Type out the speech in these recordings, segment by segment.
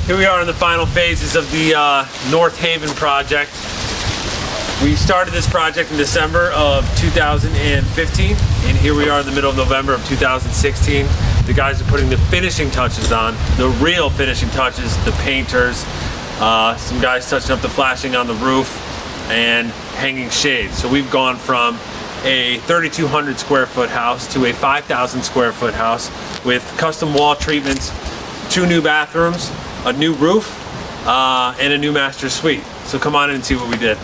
Here we are in the final phases of the North Haven project. We started this project in December of 2015, and here we are in the middle of November of 2016. The guys are putting the finishing touches on, the real finishing touches, the painters, some guys touching up the flashing on the roof, and hanging shades. So we've gone from a 3,200 square foot house to a 5,000 square foot house with custom wall treatments, 2 new bathrooms, a new roof, and a new master suite. So come on in and see what we did.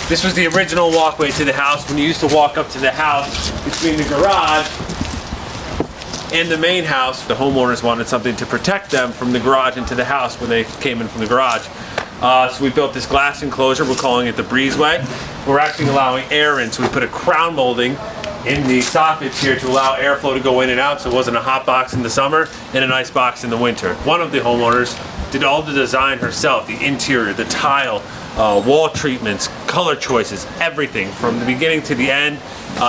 This was the original walkway to the house. When you used to walk up to the house between the garage and the main house, the homeowners wanted something to protect them from the garage into the house when they came in from the garage. So we built this glass enclosure. We're calling it the breezeway. We're actually allowing air in, so we put a crown molding in the soffits here to allow airflow to go in and out, so it wasn't a hot box in the summer and an ice box in the winter. One of the homeowners did all the design herself, the interior, the tile, wall treatments, color choices, everything from the beginning to the end.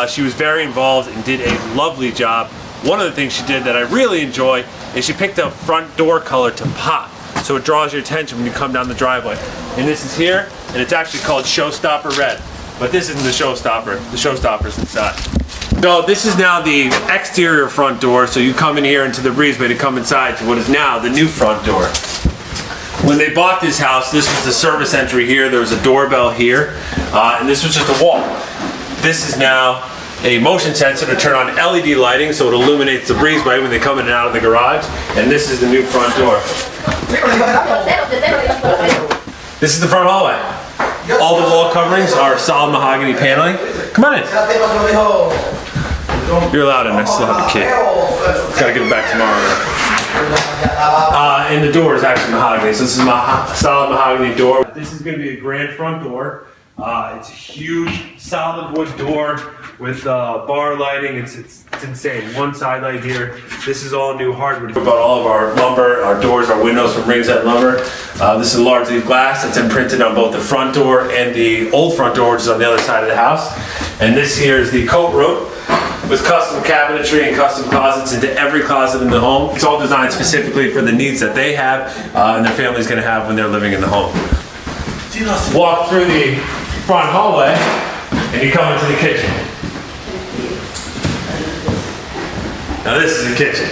She was very involved and did a lovely job. One of the things she did that I really enjoy is she picked a front door color to pop, so it draws your attention when you come down the driveway. And this is here, and it's actually called Showstopper Red. But this isn't the showstopper. The showstopper's inside. So this is now the exterior front door, so you come in here into the breezeway to come inside to what is now the new front door. When they bought this house, this was the service entry here. There was a doorbell here, and this was just a wall. This is now a motion sensor to turn on LED lighting so it illuminates the breezeway when they come in and out of the garage. And this is the new front door. This is the front hallway. All the wall coverings are solid mahogany paneling. Come on in. You're allowed in. I still have a kid. Gotta get it back tomorrow. And the door is actually mahogany. So this is a solid mahogany door. This is going to be a grand front door. It's a huge solid wood door with bar lighting. It's insane. One side light here. This is all new hardwood. We bought all of our lumber, our doors, our windows from Ringside Lumber. This is largely glass. It's imprinted on both the front door and the old front door, which is on the other side of the house. And this here is the coat room with custom cabinetry and custom closets into every closet in the home. It's all designed specifically for the needs that they have and their family's going to have when they're living in the home. Walk through the front hallway and you come into the kitchen. Now this is the kitchen.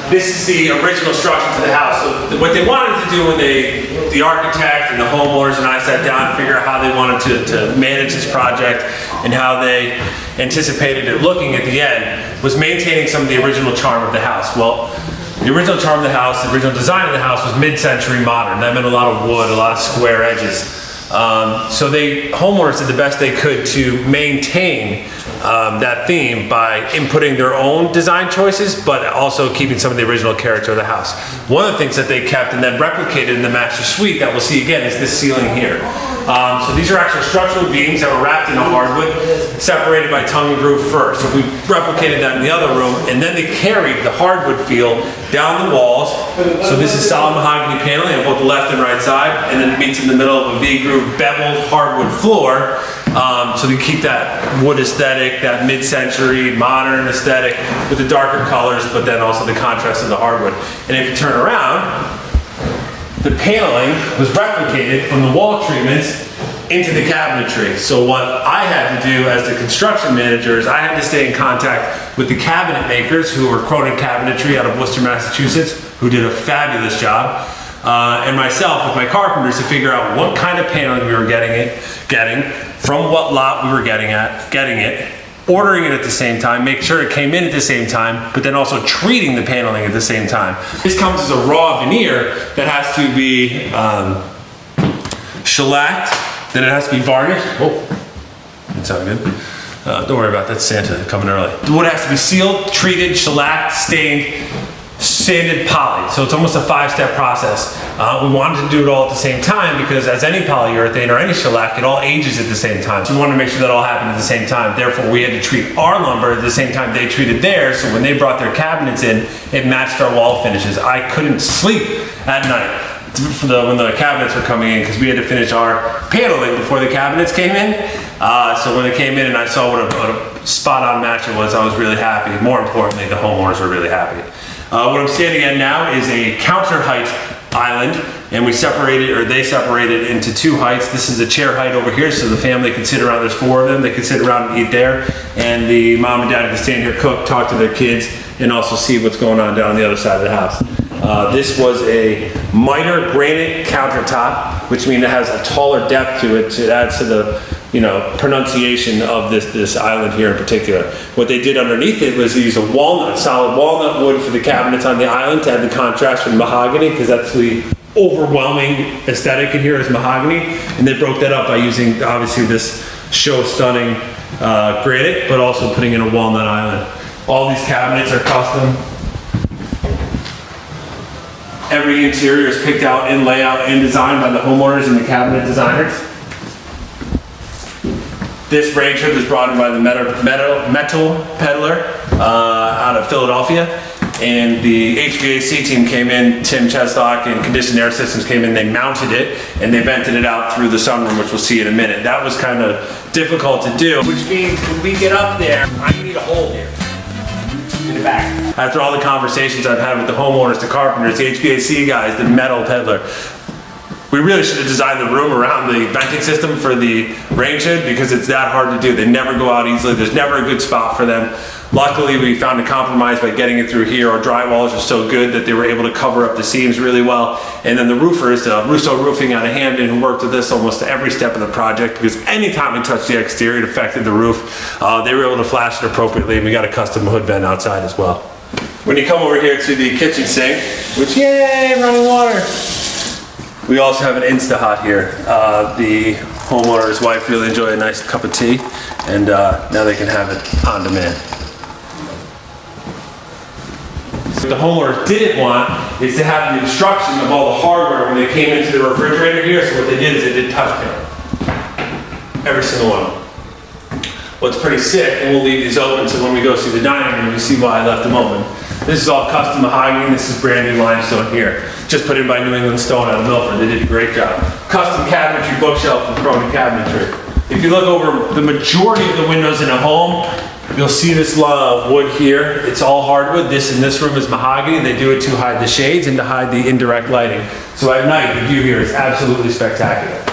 This is the original structure to the house. So what they wanted to do when the architect and the homeowners and I sat down to figure out how they wanted to manage this project and how they anticipated it looking at the end was maintaining some of the original charm of the house. Well, the original charm of the house, the original design of the house was mid-century modern. That meant a lot of wood, a lot of square edges. So homeowners did the best they could to maintain that theme by inputting their own design choices, but also keeping some of the original character of the house. One of the things that they kept and then replicated in the master suite that we'll see again is this ceiling here. So these are actual structural beams that were wrapped in a hardwood, separated by tongue and groove first. So we replicated that in the other room, and then they carried the hardwood feel down the walls. So this is solid mahogany paneling on both the left and right side, and then it meets in the middle of a V-groove beveled hardwood floor. So they keep that wood aesthetic, that mid-century modern aesthetic with the darker colors, but then also the contrast of the hardwood. And if you turn around, the paneling was replicated from the wall treatments into the cabinetry. So what I had to do as the construction manager is I had to stay in contact with the cabinet makers who were Cronin Cabinetry out of Worcester, Massachusetts, who did a fabulous job, and myself with my carpenters to figure out what kind of paneling we were getting, from what lot we were getting it, ordering it at the same time, make sure it came in at the same time, but then also treating the paneling at the same time. This comes as a raw veneer that has to be shellacked, then it has to be varnished. Oh, that sounded good. Don't worry about that, Santa coming early. The wood has to be sealed, treated, shellacked, stained, sanded, poly. So it's almost a 5-step process. We wanted to do it all at the same time because as any polyurethane or any shellac, it all ages at the same time. So we wanted to make sure that all happened at the same time. Therefore, we had to treat our lumber at the same time they treated theirs. So when they brought their cabinets in, it matched our wall finishes. I couldn't sleep at night when the cabinets were coming in because we had to finish our paneling before the cabinets came in. So when they came in and I saw what a spot on match it was. I was really happy. More importantly, the homeowners were really happy. What I'm standing at now is a counter height island, and we separated, or they separated into two heights. This is a chair height over here, so the family can sit around. There's 4 of them. They can sit around and eat there, and the mom and dad can stand here, cook, talk to their kids, and also see what's going on down the other side of the house. This was a miter granite countertop, which means it has a taller depth to it. It adds to the pronunciation of this island here in particular. What they did underneath it was they used a solid walnut wood for the cabinets on the island to add the contrast from mahogany, because that's the overwhelming aesthetic in here is mahogany. And they broke that up by using obviously this stunning granite, but also putting in a walnut island. All these cabinets are custom. Every interior is picked out in layout and design by the homeowners and the cabinet designers. This range hood was brought in by the Metal Peddler out of Philadelphia. And the HVAC team came in, Tim Cheslock and Conditioned Air Systems came in, they mounted it, and they vented it out through the sunroom, which we'll see in a minute. That was kind of difficult to do, which means when we get up there, I need a hole here in the back. After all the conversations I've had with the homeowners, the carpenters, the HVAC guys, the Metal Peddler, we really should have designed the room around the venting system for the range hood, because it's that hard to do. They never go out easily. There's never a good spot for them. Luckily, we found a compromise by getting it through here. Our drywalls are so good that they were able to cover up the seams really well. And then the roofers, Russo Roofing out of Hamden, who worked with this almost every step of the project, because anytime we touched the exterior, it affected the roof. They were able to flash it appropriately, and we got a custom hood vent outside as well. When you come over here to the kitchen sink, which, yay, running water. We also have an Insta-Hot here. The homeowner's wife really enjoyed a nice cup of tea, and now they can have it on demand. What the homeowners didn't want is to have the instruction of all the hardware when they came into the refrigerator here, so what they did is they did touch panel. Every single one. What's pretty sick, and we'll leave these open so when we go see the dining room, you see why I left them open. This is all custom mahogany, and this is brand new limestone here. Just put in by New England Stone out of Milford. They did a great job. Custom cabinetry bookshelf from Cronin Cabinetry. If you look over the majority of the windows in a home, you'll see this wood here. It's all hardwood. This in this room is mahogany. They do it to hide the shades and to hide the indirect lighting. So at night, the view here is absolutely spectacular.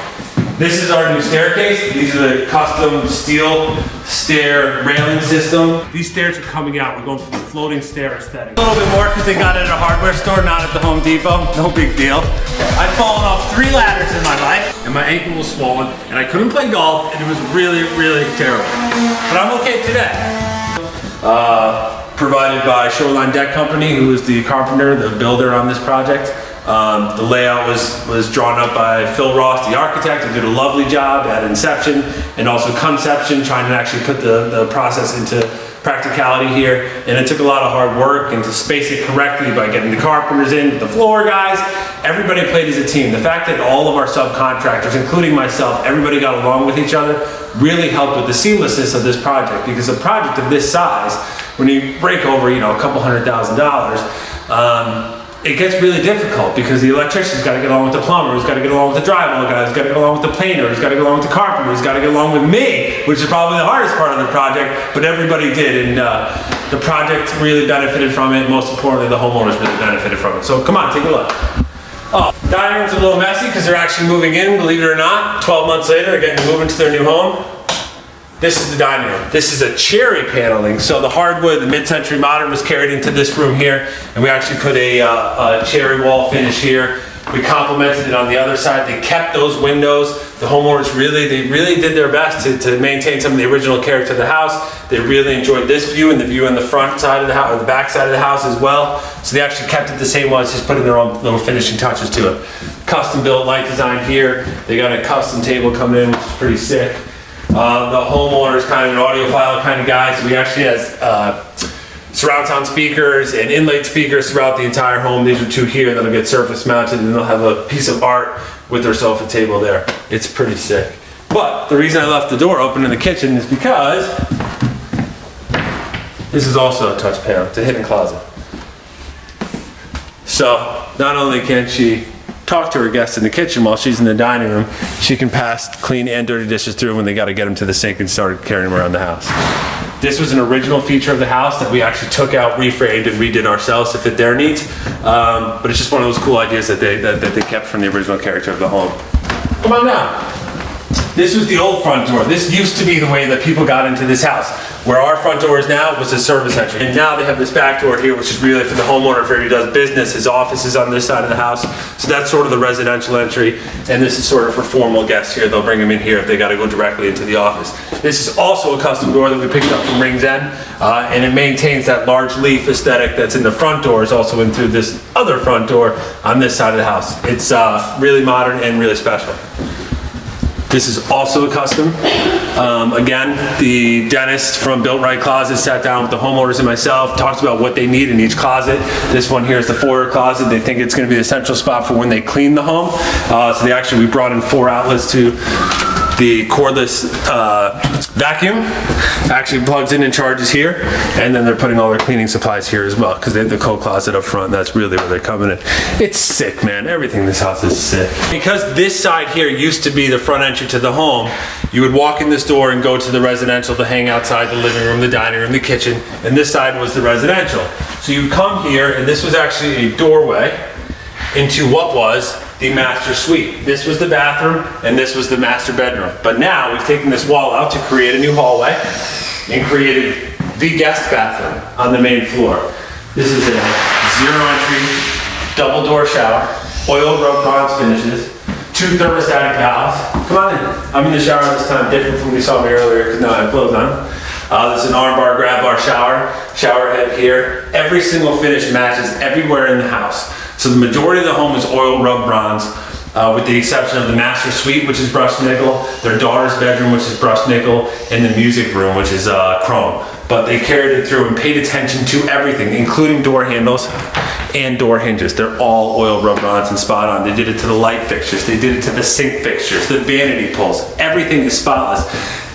This is our new staircase. These are the custom steel stair railing system. These stairs are coming out. We're going for the floating stair aesthetic. A little bit more because they got it at a hardware store, not at the Home Depot. No big deal. I've fallen off 3 ladders in my life, and my ankle was swollen, and I couldn't play golf, and it was really, really terrible. But I'm okay today. Provided by Shoreline Deck Company, who is the carpenter, the builder on this project. The layout was drawn up by Phil Ross, the architect, who did a lovely job at inception and also conception, trying to actually put the process into practicality here. And it took a lot of hard work, and to space it correctly by getting the carpenters in, the floor guys, everybody played as a team. The fact that all of our subcontractors, including myself, everybody got along with each other, really helped with the seamlessness of this project, because a project of this size, when you break over, a couple $100,000, it gets really difficult, because the electrician's got to get along with the plumber, who's got to get along with the drywall guy, who's got to get along with the painter, who's got to get along with the carpenter, who's got to get along with me, which is probably the hardest part of the project, but everybody did, and the project really benefited from it. Most importantly, the homeowners really benefited from it. So come on, take a look. Oh, dining room's a little messy because they're actually moving in, believe it or not. 12 months later, they're getting to move into their new home. This is the dining room. This is a cherry paneling. So the hardwood, the mid-century modern, was carried into this room here, and we actually put a cherry wall finish here. We complemented it on the other side. They kept those windows. The homeowners really did their best to maintain some of the original character of the house. They really enjoyed this view and the view on the front side of the house, or the back side of the house as well. So they actually kept it the same way, just putting their own little finishing touches to it. Custom built light design here. They got a custom table coming in, which is pretty sick. The homeowner is kind of an audiophile kind of guy, so he actually has surround sound speakers and inlaid speakers throughout the entire home. These are 2 here that'll get surface mounted, and they'll have a piece of art with their sofa table there. It's pretty sick. But the reason I left the door open in the kitchen is because this is also a touch panel. It's a hidden closet. So not only can she talk to her guests in the kitchen while she's in the dining room, she can pass clean and dirty dishes through when they got to get them to the sink and start carrying them around the house. This was an original feature of the house that we actually took out, reframed, and redid ourselves to fit their needs. But it's just one of those cool ideas that they kept from the original character of the home. Come on now. This was the old front door. This used to be the way that people got into this house. Where our front door is now was a service entry. And now they have this back door here, which is really for the homeowner, if he does business. His office is on this side of the house. So that's sort of the residential entry. And this is sort of for formal guests here. They'll bring them in here if they got to go directly into the office. This is also a custom door that we picked up from Rings End. And it maintains that large leaf aesthetic that's in the front door. It's also in through this other front door on this side of the house. It's really modern and really special. This is also a custom. Again, the dentist from Built Right Closet sat down with the homeowners and myself, talked about what they need in each closet. This one here is the foyer closet. They think it's going to be the central spot for when they clean the home. So we brought in 4 outlets to the cordless vacuum. Actually plugs in and charges here, and then they're putting all their cleaning supplies here as well because they have the coat closet up front. And that's really where they're coming in. It's sick, man. Everything in this house is sick. Because this side here used to be the front entry to the home, you would walk in this door and go to the residential to hang outside the living room, the dining room, the kitchen, and this side was the residential. So you come here, and this was actually a doorway into what was the master suite. This was the bathroom, and this was the master bedroom. But now we've taken this wall out to create a new hallway and created the guest bathroom on the main floor. This is a 0-entry, double door shower, oil rub bronze finishes, 2 thermostatic valves. Come on in. I'm in the shower this time, different from what you saw me earlier because now I have clothes on. There's an arm bar, grab bar shower head here. Every single finish matches everywhere in the house. So the majority of the home is oil rub bronze, with the exception of the master suite, which is brushed nickel, their daughter's bedroom, which is brushed nickel, and the music room, which is chrome. But they carried it through and paid attention to everything, including door handles and door hinges. They're all oil rub bronze and spot on. They did it to the light fixtures. They did it to the sink fixtures, the vanity pulls. Everything is spotless.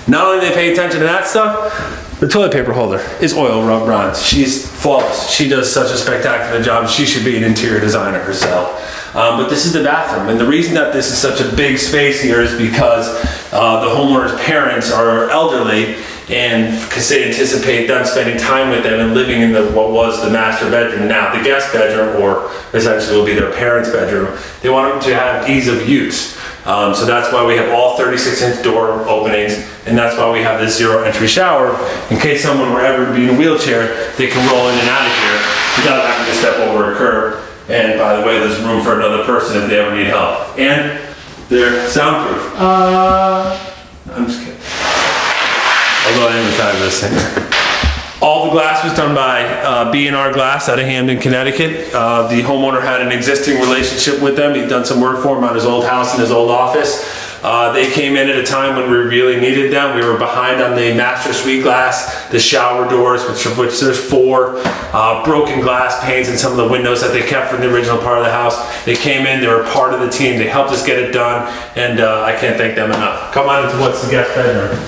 Not only do they pay attention to that stuff, the toilet paper holder is oil rub bronze. She's flawless. She does such a spectacular job. She should be an interior designer herself. But this is the bathroom. And the reason that this is such a big space here is because the homeowner's parents are elderly, and because they anticipate them spending time with them and living in what was the master bedroom, now the guest bedroom, or essentially will be their parents' bedroom. They want them to have ease of use. So that's why we have all 36-inch door openings, and that's why we have this 0-entry shower. In case someone were ever to be in a wheelchair, they can roll in and out of here without having to step over a curb. And by the way, there's room for another person if they ever need help. And they're soundproof. I'm just kidding. Although I am a fabulous singer. All the glass was done by B&R Glass out of Hamden, Connecticut. The homeowner had an existing relationship with them. He'd done some work for him on his old house and his old office. They came in at a time when we really needed them. We were behind on the master suite glass, the shower doors, which there's 4 broken glass panes in some of the windows that they kept from the original part of the house. They came in, they were part of the team. They helped us get it done, and I can't thank them enough. Come on into what's the guest bedroom.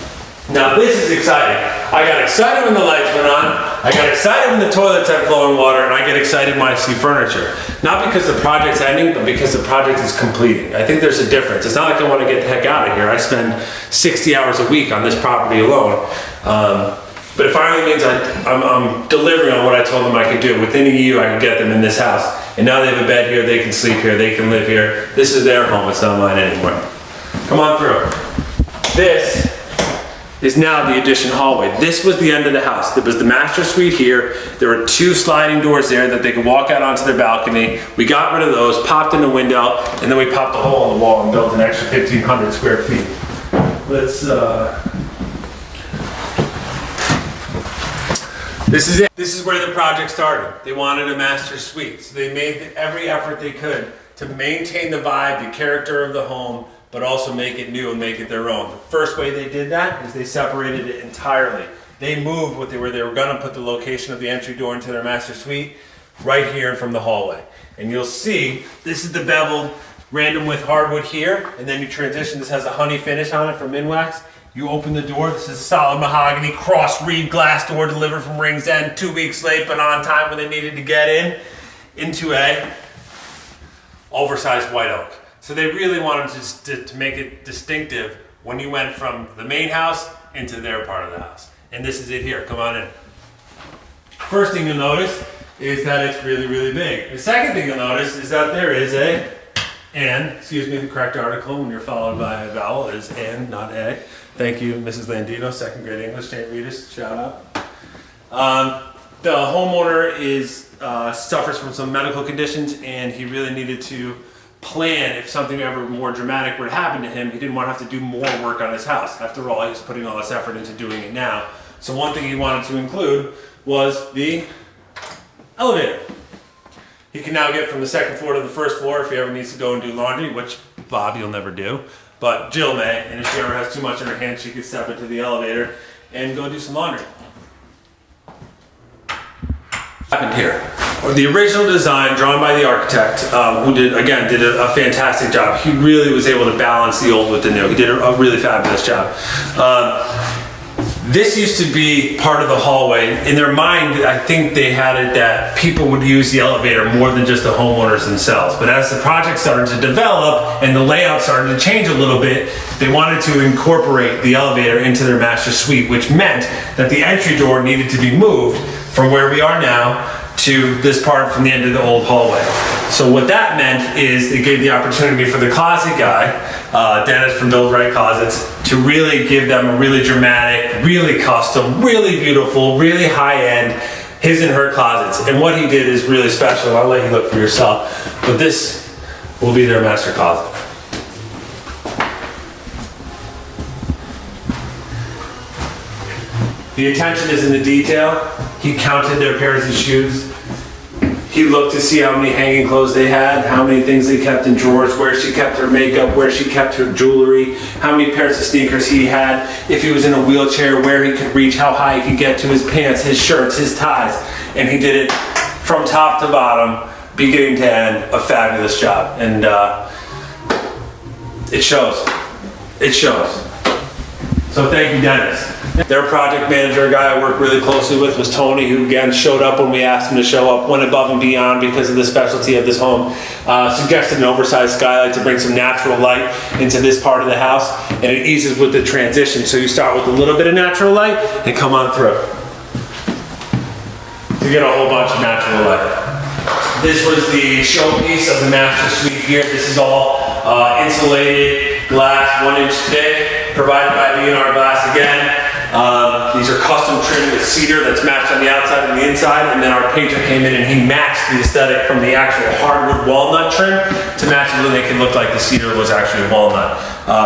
Now this is exciting. I got excited when the lights went on, I got excited when the toilets had flowing water, and I get excited when I see furniture. Not because the project's ending, but because the project is completing. I think there's a difference. It's not like I want to get the heck out of here. I spend 60 hours a week on this property alone. But it finally means I'm delivering on what I told them I could do. Within a year, I could get them in this house. And now they have a bed here, they can sleep here, they can live here. This is their home, it's not mine anymore. Come on through. This is now the addition hallway. This was the end of the house. There was the master suite here. There were 2 sliding doors there that they could walk out onto their balcony. We got rid of those, popped in the window, and then we popped a hole in the wall and built an extra 1,500 square feet. This is it. This is where the project started. They wanted a master suite. So they made every effort they could to maintain the vibe, the character of the home, but also make it new and make it their own. The first way they did that is they separated it entirely. They moved they were gonna put the location of the entry door into their master suite right here from the hallway. And you'll see, this is the beveled random width hardwood here, and then you transition, this has a honey finish on it from Minwax. You open the door, this is a solid mahogany cross reed glass door delivered from Rings End, 2 weeks late, but on time when they needed to get in, into a oversized white oak. So they really wanted to make it distinctive when you went from the main house into their part of the house. And this is it here, come on in. First thing you'll notice is that it's really, really big. The second thing you'll notice is that there is excuse me, the correct article when you're followed by a vowel is and, not a. Thank you, Mrs. Landino, second grade English, St. Rita's, shout out. The homeowner suffers from some medical conditions, and he really needed to plan if something ever more dramatic were to happen to him. He didn't want to have to do more work on his house. After all, he was putting all this effort into doing it now. So one thing he wanted to include was the elevator. He can now get from the second floor to the first floor if he ever needs to go and do laundry, which Bob, you'll never do, but Jill may, and if she ever has too much in her hand, she could step into the elevator and go do some laundry. Happened here. The original design drawn by the architect, who did a fantastic job. He really was able to balance the old with the new. He did a really fabulous job. This used to be part of the hallway. In their mind, I think they had it that people would use the elevator more than just the homeowners themselves. But as the project started to develop and the layout started to change a little bit, they wanted to incorporate the elevator into their master suite, which meant that the entry door needed to be moved from where we are now to this part from the end of the old hallway. So what that meant is it gave the opportunity for the closet guy, Dennis from Build Right Closets, to really give them a really dramatic, really custom, really beautiful, really high-end his and her closets. And what he did is really special. I'll let you look for yourself. But this will be their master closet. The attention is in the detail. He counted their pairs of shoes. He looked to see how many hanging clothes they had, how many things they kept in drawers, where she kept her makeup, where she kept her jewelry, how many pairs of sneakers he had, if he was in a wheelchair, where he could reach, how high he could get to his pants, his shirts, his ties. And he did it from top to bottom, beginning to end, a fabulous job. And it shows. It shows. So thank you, Dennis. Their project manager, a guy I worked really closely with, was Tony, who again showed up when we asked him to show up, went above and beyond because of the specialty of this home. Suggested an oversized skylight to bring some natural light into this part of the house, and it eases with the transition. So you start with a little bit of natural light and come on through to get a whole bunch of natural light. This was the showpiece of the master suite here. This is all insulated glass, 1-inch thick, provided by B&R Glass again. These are custom trimmed with cedar that's matched on the outside and the inside, and then our painter came in and he matched the aesthetic from the actual hardwood walnut trim to match it so they can look like the cedar was actually walnut.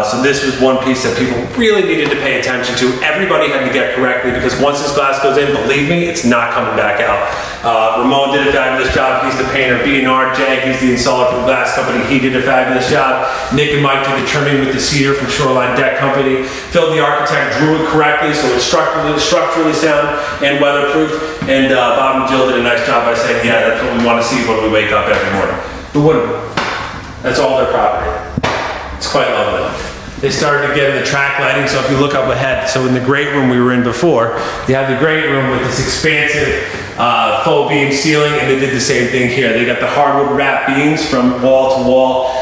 So this was one piece that people really needed to pay attention to. Everybody had to get correctly because once this glass goes in, believe me, it's not coming back out. Ramon did a fabulous job. He's the painter. B&R, Jag, he's the installer for the glass company. He did a fabulous job. Nick and Mike did the trimming with the cedar from Shoreline Deck Company. Phil, the architect, drew it correctly so it's structurally sound and weatherproof. And Bob and Jill did a nice job by saying, yeah, that's what we want to see when we wake up every morning. But what? That's all their property. It's quite lovely. They started to get in the track lighting, so if you look up ahead, so in the great room we were in before, you have the great room with this expansive faux beam ceiling, and they did the same thing here. They got the hardwood wrap beams from wall to wall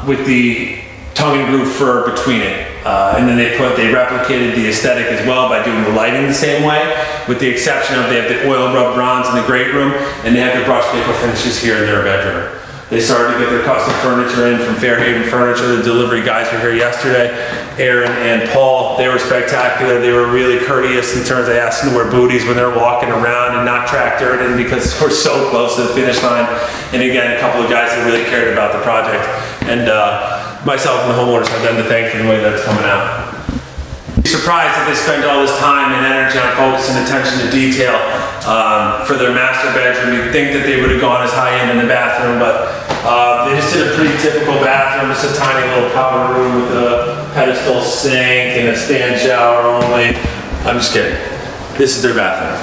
with the tongue and groove fur between it. And then they replicated the aesthetic as well by doing the lighting the same way, with the exception of they have the oil rub bronze in the great room, and they have the brushed nickel finishes here in their bedroom. They started to get their custom furniture in from Fairhaven Furniture. The delivery guys were here yesterday, Aaron and Paul. They were spectacular. They were really courteous in terms of asking to wear booties when they're walking around and not track dirt in because we're so close to the finish line. And again, a couple of guys that really cared about the project. And myself and the homeowners have them to thank for the way that's coming out. Be surprised that they spent all this time and energy on focus and attention to detail for their master bedroom. You'd think that they would have gone as high end in the bathroom, but they just did a pretty typical bathroom. It's a tiny little powder room with a pedestal sink and a stand shower only. I'm just kidding. This is their bathroom.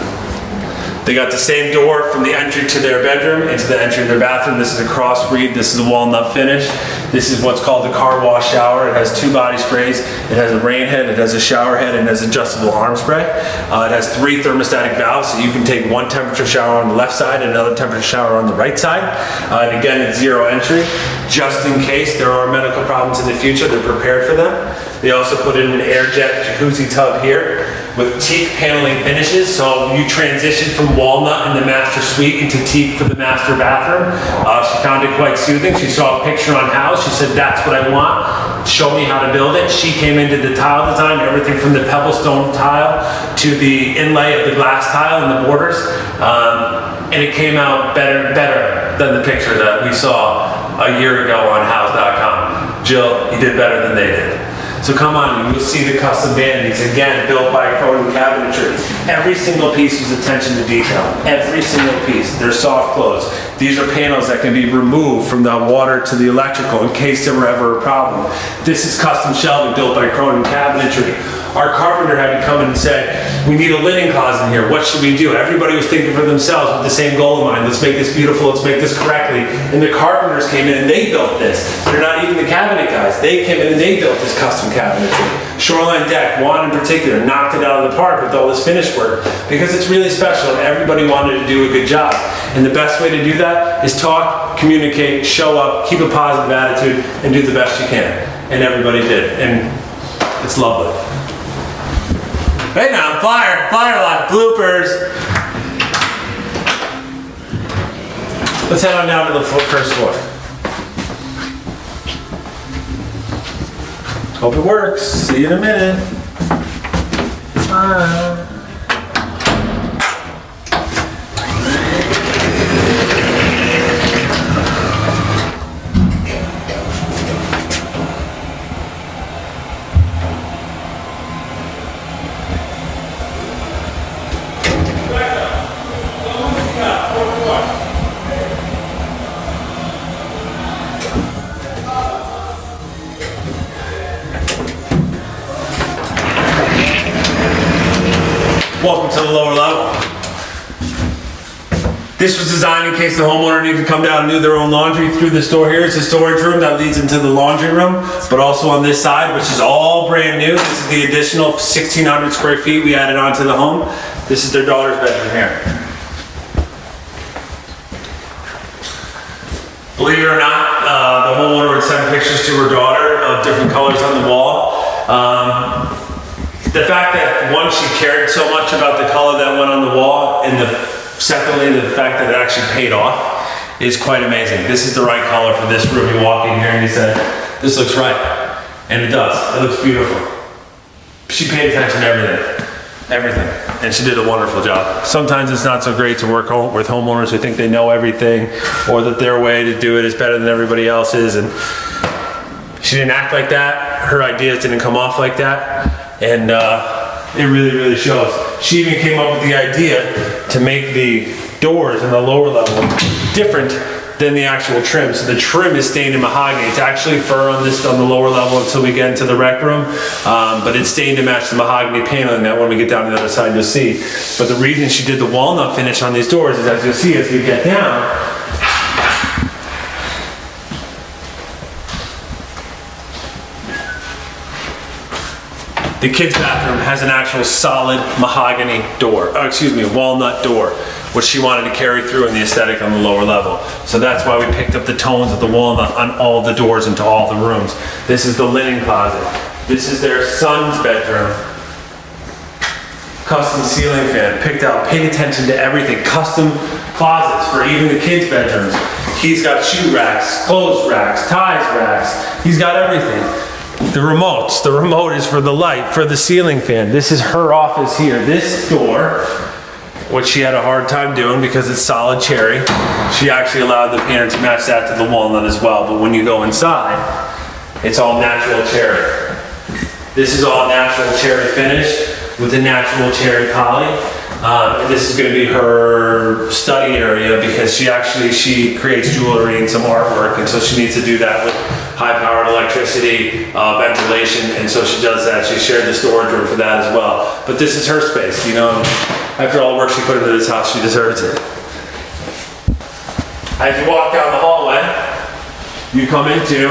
They got the same door from the entry to their bedroom into the entry of their bathroom. This is a cross reed. This is a walnut finish. This is what's called the car wash shower. It has 2 body sprays. It has a rain head, it has a shower head, and it has adjustable arm spray. It has 3 thermostatic valves, so you can take 1 temperature shower on the left side and another temperature shower on the right side. And again, it's 0 entry. Just in case there are medical problems in the future, they're prepared for them. They also put in an air jet jacuzzi tub here. with teak paneling finishes. So you transition from walnut in the master suite into teak for the master bathroom. She found it quite soothing. She saw a picture on House. She said, that's what I want. Show me how to build it. She came into the tile design, everything from the pebblestone tile to the inlay of the glass tile and the borders. And it came out better than the picture that we saw a year ago on House.com. Jill, you did better than they did. So come on, you'll see the custom vanities, again, built by Cronin Cabinetry. Every single piece was attention to detail. Every single piece. They're soft close. These are panels that can be removed from the water to the electrical in case there were ever a problem. This is custom shelving built by Cronin Cabinetry. Our carpenter had to come in and say, we need a linen closet in here. What should we do? Everybody was thinking for themselves with the same goal in mind. Let's make this beautiful. Let's make this correctly. And the carpenters came in and they built this. They're not even the cabinet guys. They came in and they built this custom cabinetry. Shoreline Deck, Juan in particular, knocked it out of the park with all this finish work because it's really special and everybody wanted to do a good job. And the best way to do that is talk, communicate, show up, keep a positive attitude, and do the best you can. And everybody did. And it's lovely. Right now, flyer lot, bloopers. Let's head on down to the first floor. Hope it works. See you in a minute. Bye. Welcome to the lower level. This was designed in case the homeowner needed to come down and do their own laundry through this door here. It's a storage room that leads into the laundry room, but also on this side, which is all brand new. This is the additional 1,600 square feet we added onto the home. This is their daughter's bedroom here. Believe it or not, the homeowner would send pictures to her daughter of different colors on the wall. The fact that, one, she cared so much about the color that went on the wall, and secondly, the fact that it actually paid off is quite amazing. This is the right color for this room. You walk in here and you said, this looks right. And it does. It looks beautiful. She paid attention to everything. And she did a wonderful job. Sometimes it's not so great to work with homeowners who think they know everything or that their way to do it is better than everybody else's. And she didn't act like that. Her ideas didn't come off like that. And it really, really shows. She even came up with the idea to make the doors in the lower level different than the actual trim. So the trim is stained in mahogany. It's actually fur on the lower level until we get into the rec room, but it's stained to match the mahogany paneling that when we get down to the other side you'll see. But the reason she did the walnut finish on these doors is, as you'll see as we get down, the kids' bathroom has an actual solid mahogany door, walnut door, which she wanted to carry through in the aesthetic on the lower level. So that's why we picked up the tones of the walnut on all the doors into all the rooms. This is the linen closet. This is their son's bedroom. Custom ceiling fan, picked out, paid attention to everything. Custom closets for even the kids' bedrooms. He's got shoe racks, clothes racks, ties racks. He's got everything. The remote is for the light, for the ceiling fan. This is her office here. This door, which she had a hard time doing because it's solid cherry, she actually allowed the painter to match that to the walnut as well. But when you go inside, it's all natural cherry. This is all natural cherry finish with the natural cherry poly. And this is going to be her study area because she creates jewelry and some artwork, and so she needs to do that with high-powered electricity, ventilation, and so she does that. She shared the storage room for that as well. But this is her space, you know. After all the work she put into this house, she deserves it. As you walk down the hallway, you come into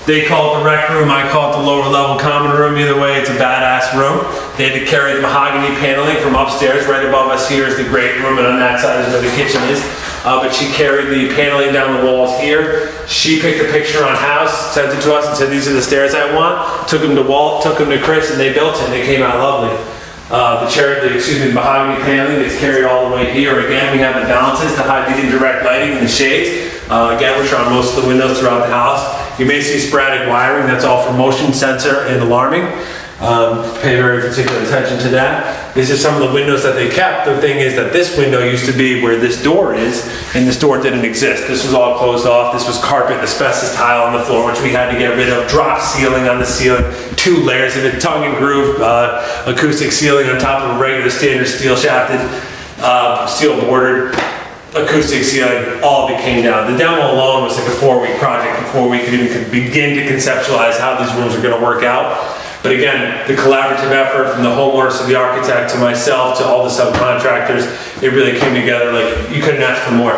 They call it the rec room, I call it the lower level common room. Either way, it's a badass room. They had to carry the mahogany paneling from upstairs. Right above us here is the great room, and on that side is where the kitchen is. But she carried the paneling down the walls here. She picked a picture on house, sent it to us and said, these are the stairs I want. Took them to Walt, took them to Chris, and they built it, and they came out lovely. The mahogany paneling is carried all the way here. Again, we have the balances to hide the indirect lighting and the shades. Again, which are on most of the windows throughout the house. You may see sporadic wiring, that's all for motion sensor and alarming. Pay very particular attention to that. This is some of the windows that they kept. The thing is that this window used to be where this door is, and this door didn't exist. This was all closed off. This was carpet, asbestos tile on the floor, which we had to get rid of. Drop ceiling on the ceiling, 2 layers of it, tongue and groove, acoustic ceiling on top of a regular standard steel shafted, steel bordered. Acoustic ceiling, all of it came down. The demo alone was like a 4-week project before we could even begin to conceptualize how these rooms are going to work out. But again, the collaborative effort from the homeowners to the architect to myself to all the subcontractors, it really came together like you couldn't ask for more.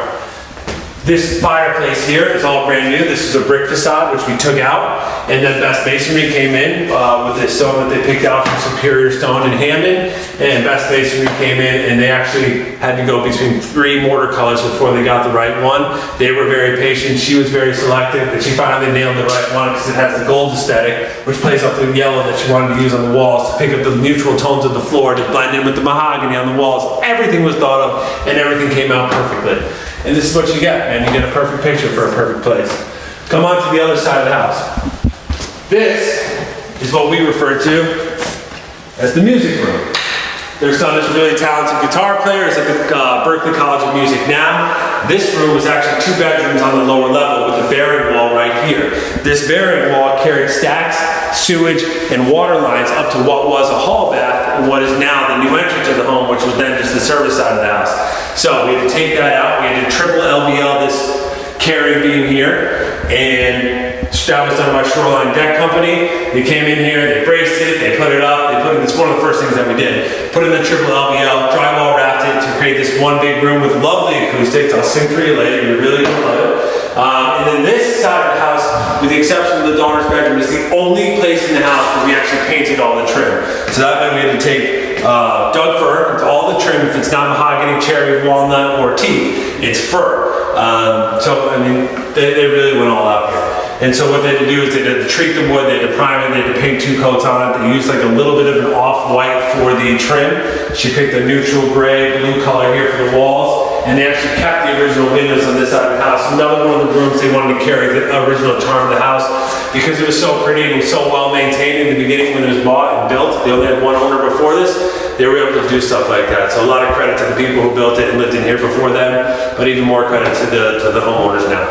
This fireplace here is all brand new. This is a brick facade, which we took out, and then Best Masonry came in with this stone that they picked out from Superior Stone in Hampton, and Best Masonry came in, and they actually had to go between 3 mortar colors before they got the right one. They were very patient. She was very selective, and she finally nailed the right one because it has the gold aesthetic, which plays off the yellow that she wanted to use on the walls to pick up the neutral tones of the floor to blend in with the mahogany on the walls. Everything was thought of, and everything came out perfectly. And this is what you get, man. You get a perfect picture for a perfect place. Come on to the other side of the house. This is what we refer to as the music room. Their son is a really talented guitar player. He's at the Berklee College of Music now. This room was actually 2 bedrooms on the lower level with a bearing wall right here. This bearing wall carried stacks, sewage, and water lines up to what was a hall bath and what is now the new entrance to the home, which was then just the service side of the house. So we had to take that out. We had to triple LVL this carry beam here, and that was done by Shoreline Deck Company. They came in here, they braced it, they put it up, it's one of the first things that we did. Put in the triple LVL, drywall wrapped it to create this one big room with lovely acoustics. I'll sing for you later, you're really gonna love it. And then this side of the house, with the exception of the daughter's bedroom, is the only place in the house where we actually painted all the trim. So that meant we had to take Doug fir into all the trim. If it's not mahogany, cherry, walnut, or teak, it's fir. So, I mean, they really went all out here. And so what they had to do is they had to treat the wood, they had to prime it, they had to paint 2 coats on it. They used like a little bit of an off-white for the trim. She picked a neutral gray, blue color here for the walls. And they actually kept the original windows on this side of the house. Another one of the rooms they wanted to carry the original charm of the house because it was so pretty and it was so well maintained in the beginning when it was bought and built. They only had one owner before this. They were able to do stuff like that. So a lot of credit to the people who built it and lived in here before them, but even more credit to the homeowners now.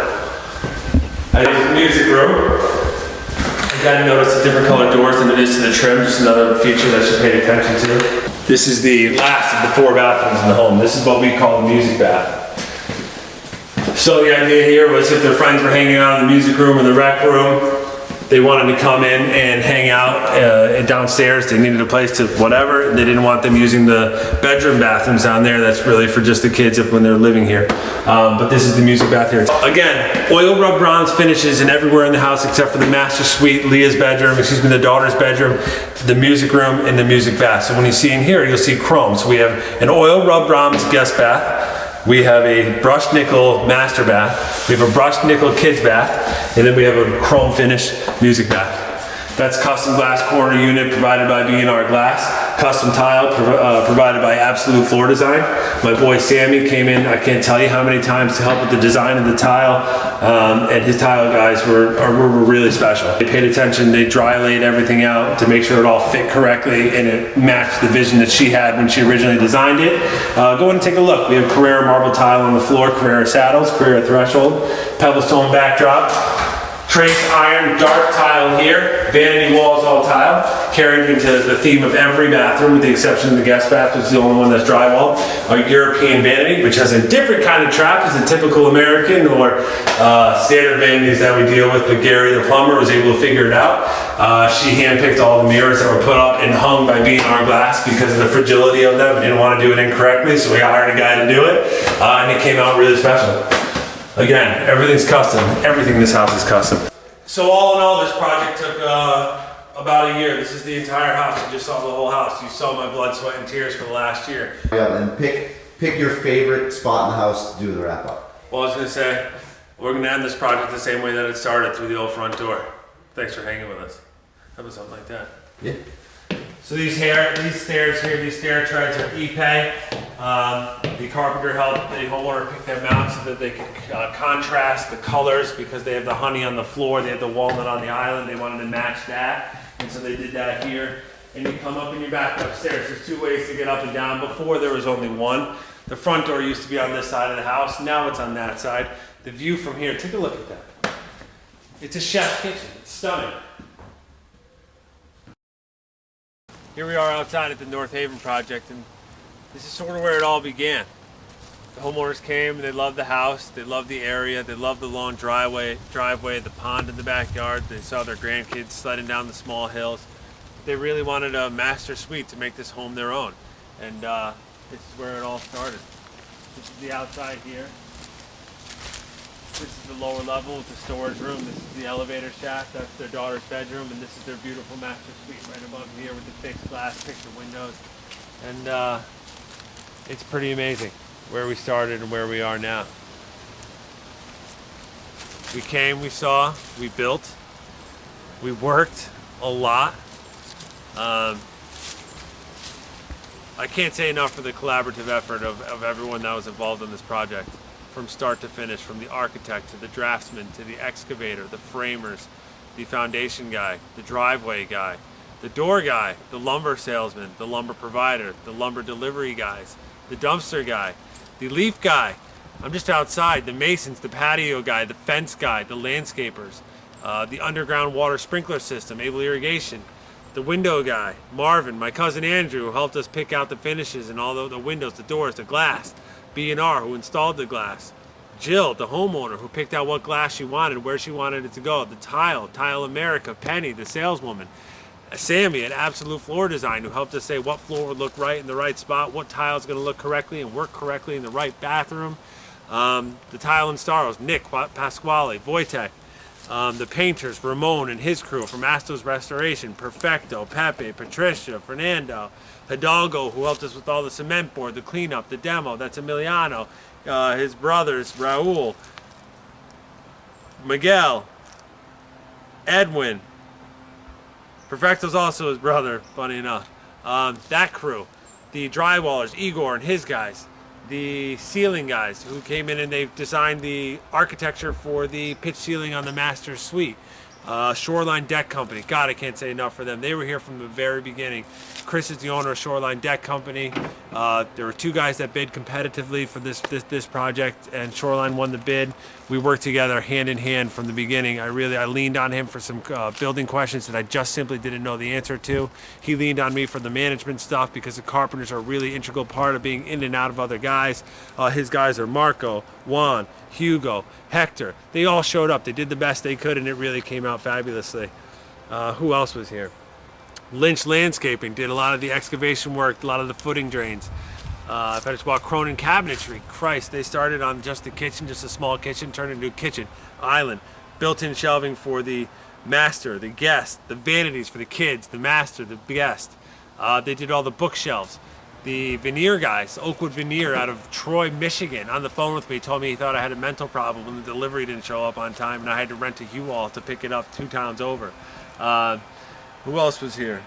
This is the music room. Again, notice the different colored doors than it is to the trim, just another feature that you paid attention to. This is the last of the 4 bathrooms in the home. This is what we call the music bath. So the idea here was if their friends were hanging out in the music room or the rec room, they wanted to come in and hang out downstairs. They needed a place to whatever. They didn't want them using the bedroom bathrooms down there. That's really for just the kids when they're living here. But this is the music bath here. Again, oil rub bronze finishes in everywhere in the house except for the master suite, Leah's bedroom, the daughter's bedroom, the music room, and the music bath. So when you see in here, you'll see chrome. So we have an oil rub bronze guest bath. We have a brushed nickel master bath. We have a brushed nickel kids bath. And then we have a chrome finish music bath. That's custom glass corner unit provided by B&R Glass. Custom tile provided by Absolute Floor Design. My boy Sammy came in, I can't tell you how many times to help with the design of the tile. And his tile guys were really special. They paid attention, they dry laid everything out to make sure it all fit correctly and it matched the vision that she had when she originally designed it. Go in and take a look. We have Carrera marble tile on the floor, Carrera saddles, Carrera threshold, Pebblestone backdrop. Trace iron dark tile here, vanity walls all tile, carried into the theme of every bathroom with the exception of the guest bath, which is the only one that's drywall. Our European vanity, which has a different kind of trap as a typical American or standard vanities that we deal with, but Gary the plumber was able to figure it out. She handpicked all the mirrors that were put up and hung by B&R Glass because of the fragility of them. We didn't want to do it incorrectly, so we hired a guy to do it, and it came out really special. Again, everything's custom. Everything in this house is custom. So all in all, this project took about a year. This is the entire house. You just saw the whole house. You saw my blood, sweat, and tears for the last year. Yeah, and pick your favorite spot in the house to do the wrap up. Well, I was gonna say, we're gonna end this project the same way that it started, through the old front door. Thanks for hanging with us. How about something like that? Yeah. So these stairs here, these stair treads are Ipe. The carpenter helped the homeowner pick them out so that they could contrast the colors, because they have the honey on the floor, they have the walnut on the island. They wanted to match that, and so they did that here. And you come up and you're back upstairs. There's two ways to get up and down. Before there was only one. The front door used to be on this side of the house. Now it's on that side. The view from here, take a look at that. It's a chef's kitchen. It's stunning. Here we are outside at the North Haven project, and this is sort of where it all began. The homeowners came and they loved the house, they loved the area, they loved the long driveway, the pond in the backyard. They saw their grandkids sledding down the small hills. They really wanted a master suite to make this home their own, and this is where it all started. This is the outside here. This is the lower level with the storage room. This is the elevator shaft. That's their daughter's bedroom, and this is their beautiful master suite right above here with the fixed glass picture windows. And it's pretty amazing where we started and where we are now. We came, we saw, we built, we worked a lot. I can't say enough for the collaborative effort of everyone that was involved in this project. From start to finish, from the architect to the draftsman to the excavator, the framers, the foundation guy, the driveway guy, the door guy, the lumber salesman, the lumber provider, the lumber delivery guys, the dumpster guy, the leaf guy. I'm just outside, the masons, the patio guy, the fence guy, the landscapers, the underground water sprinkler system, Able Irrigation, the window guy, Marvin, my cousin Andrew, who helped us pick out the finishes and all the windows, the doors, the glass, B&R, who installed the glass, Jill, the homeowner, who picked out what glass she wanted, where she wanted it to go, the Tile America, Penny, the saleswoman, Sammy at Absolute Floor Design, who helped us say what floor would look right in the right spot, what tile is going to look correctly and work correctly in the right bathroom, the tile installers, Nick Pasquale, Wojtek, the painters, Ramon and his crew from Astos Restoration, Perfecto, Pepe, Patricia, Fernando, Hidalgo, who helped us with all the cement board, the cleanup, the demo, that's Emiliano, his brothers, Raul, Miguel, Edwin, Perfecto's also his brother, funny enough. That crew, the drywallers, Igor and his guys, the ceiling guys who came in and they designed the architecture for the pitch ceiling on the master suite. Shoreline Deck Company, God, I can't say enough for them. They were here from the very beginning. Chris is the owner of Shoreline Deck Company. There were two guys that bid competitively for this project, and Shoreline won the bid. We worked together hand in hand from the beginning. I leaned on him for some building questions that I just simply didn't know the answer to. He leaned on me for the management stuff because the carpenters are a really integral part of being in and out of other guys. His guys are Marco, Juan, Hugo, Hector. They all showed up. They did the best they could, and it really came out fabulously. Who else was here? Lynch Landscaping did a lot of the excavation work, a lot of the footing drains. If I just walk Cronin Cabinetry, Christ, they started on just the kitchen, just a small kitchen, turned into a kitchen island. Built-in shelving for the master, the guest, the vanities for the kids, the master, the guest. They did all the bookshelves. The veneer guys, Oakwood Veneer out of Troy, Michigan, on the phone with me, told me he thought I had a mental problem when the delivery didn't show up on time and I had to rent a U-Haul to pick it up 2 towns over. Who else was here?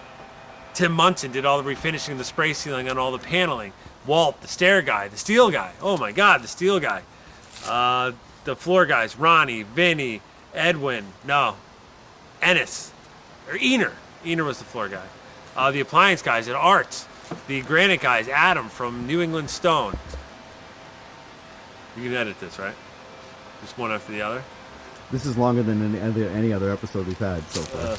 Tim Munson did all the refinishing, the spray sealing on all the paneling. Walt, the stair guy, the steel guy. Oh my God, the steel guy. The floor guys, Ronnie, Vinny, Edwin, Ennis, or Ener. Ener was the floor guy. The appliance guys at Arts. The granite guys, Adam from New England Stone. You can edit this, right? Just one after the other. This is longer than any other episode we've had so far.